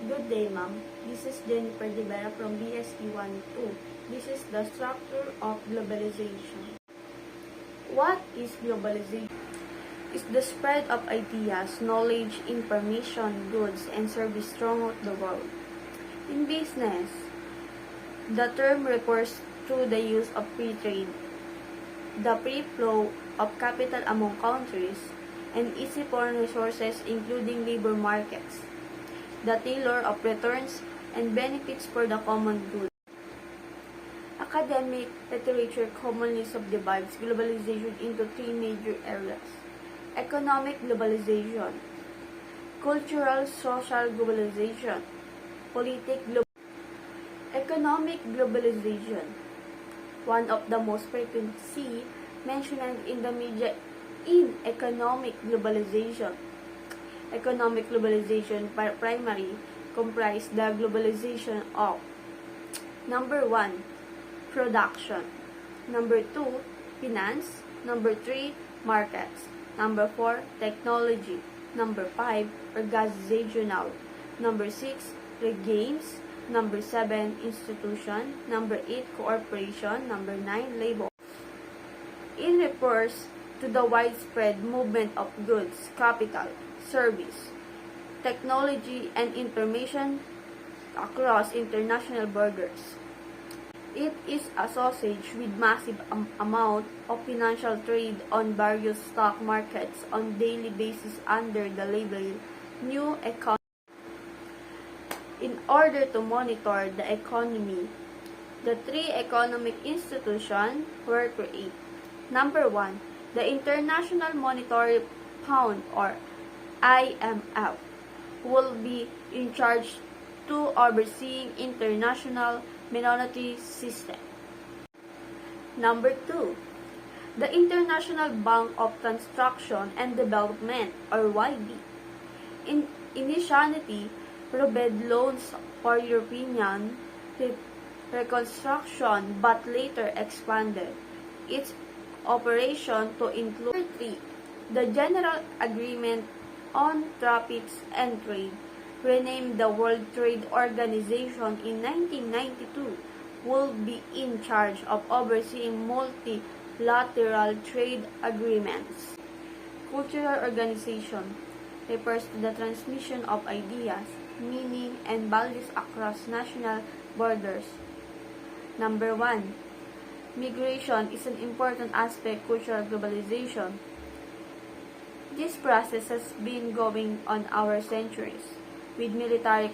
Good day, ma'am. This is Jennifer Rivera from BSE 1-2. This is the structure of globalization. What is globalization? It's the spread of ideas, knowledge, information, goods, and services throughout the world. In business, the term refers to the use of free trade, the free flow of capital among countries, and easy foreign resources including labor markets, the tailor of returns and benefits for the common good. Academic literature commonly subdivides globalization into three major areas: economic globalization, cultural social globalization, economic globalization. One of the most frequently mentioned in the media in economic globalization. Economic globalization primarily comprise the globalization of number 1, production, number 2, finance, number 3, markets, number 4, technology, number 5, organizational, number 6, games, number 7, institution, number 8, cooperation, number 9, labor. It refers to the widespread movement of goods, capital, service, technology, and information across international borders. It is associated with massive amount of financial trade on various stock markets on daily basis under the label New Economy. In order to monitor the economy, the three economic institutions were created. Number 1, the International Monetary Fund or IMF will be in charge to overseeing international monetary system. Number 2, the International Bank of Construction and Development or YB. Initially provided loans for European reconstruction but later expanded its operation to include 3, the General Agreement on Traffic and Trade, renamed the World Trade Organization in 1992, will be in charge of overseeing multilateral trade agreements. Cultural organization refers to the transmission of ideas, meaning, and values across national borders. Number 1, migration is an important aspect of cultural globalization. This process has been going on over centuries, with military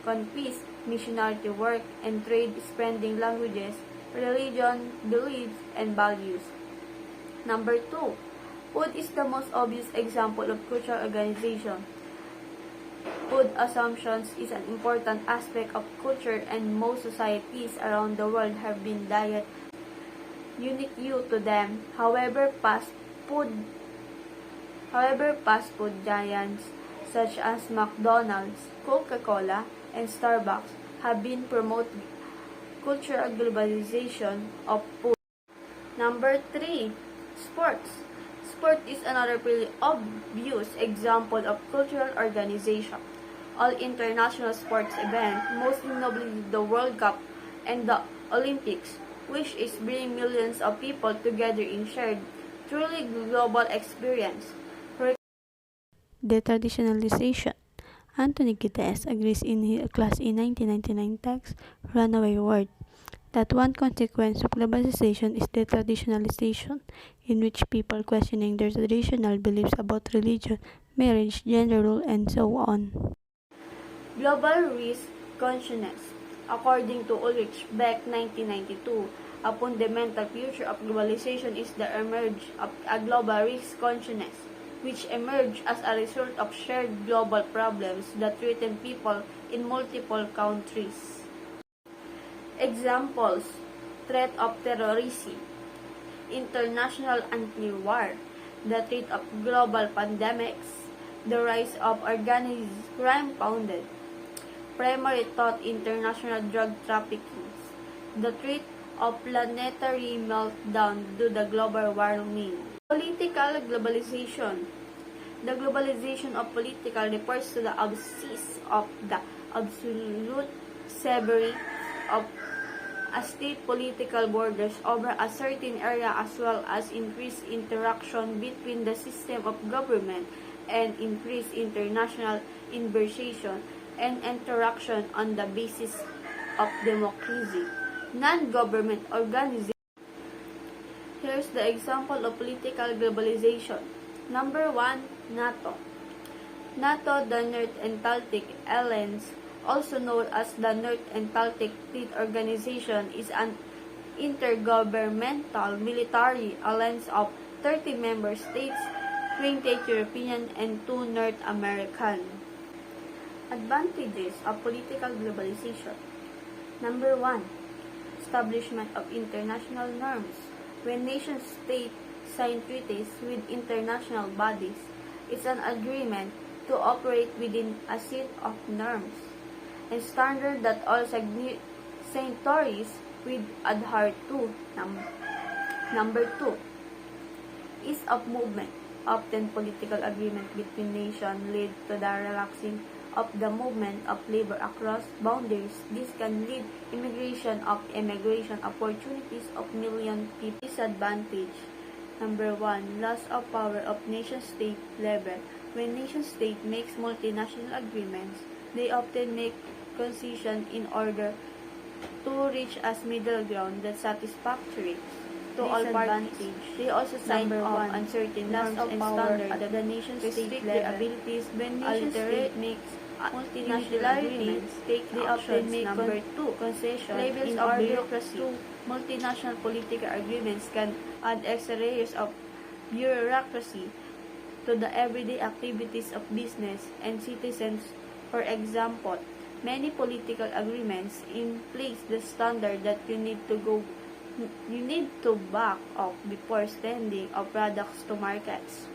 conquest, missionary work, and trade spreading languages, religion, beliefs, and values. Number 2, food is the most obvious example of cultural organization. Food assumptions is an important aspect of culture, and most societies around the world have been diet unique to them. However, fast food giants such as McDonald's, Coca-Cola, and Starbucks have been promoting cultural globalization of food. Number 3, sports. Sport is another really obvious example of cultural organization. All international sports events, most notably the World Cup and the Olympics, which is bringing millions of people together in shared, truly global experience. Detraditionalization. Anthony Giddens agrees in his Class A 1999 text, Runaway World, that one consequence of globalization is detraditionalization, in which people questioning their traditional beliefs about religion, marriage, gender role, and so on. Global risk consciousness. According to Ulrich Beck 1992, a fundamental feature of globalization is the emergence of a global risk consciousness, which emerge as a result of shared global problems that threaten people in multiple countries. Examples: threat of terrorism, international anti-war, the threat of global pandemics, the rise of organized crime founded, primary thought international drug trafficking, the threat of planetary meltdown due to global warming. Political globalization. The globalization of political refers to the abscess of the absolute severity of a state political borders over a certain area, as well as increased interaction between the system of government and increased international conversation and interaction on the basis of democracy. Non-government organizations. Here's the example of political globalization. Number 1, NATO. NATO, the North Atlantic Alliance, also known as the North Atlantic Treaty Organization, is an intergovernmental military alliance of 30 member states, 28 European and 2 North American. Advantages of political globalization. Number 1, establishment of international norms. When nation-states sign treaties with international bodies, it's an agreement to operate within a set of norms and standards that all signatories will adhere to. Number 2, ease of movement. Often political agreement between nations lead to the relaxing of the movement of labor across boundaries. This can lead immigration opportunities of million people. Disadvantage. Number 1, loss of power of nation-state level. When nation-state makes multinational agreements, they often make concessions in order to reach a middle ground that's satisfactory to all parties. They also sign off on certain norms and standards that the nation-state their abilities. When nation-state makes multinational agreements, they often make Number 2, concessions in order to multinational political agreements can add extra layers of bureaucracy to the everyday activities of business and citizens. For example, many political agreements in place the standard that you need to back off before sending of products to markets.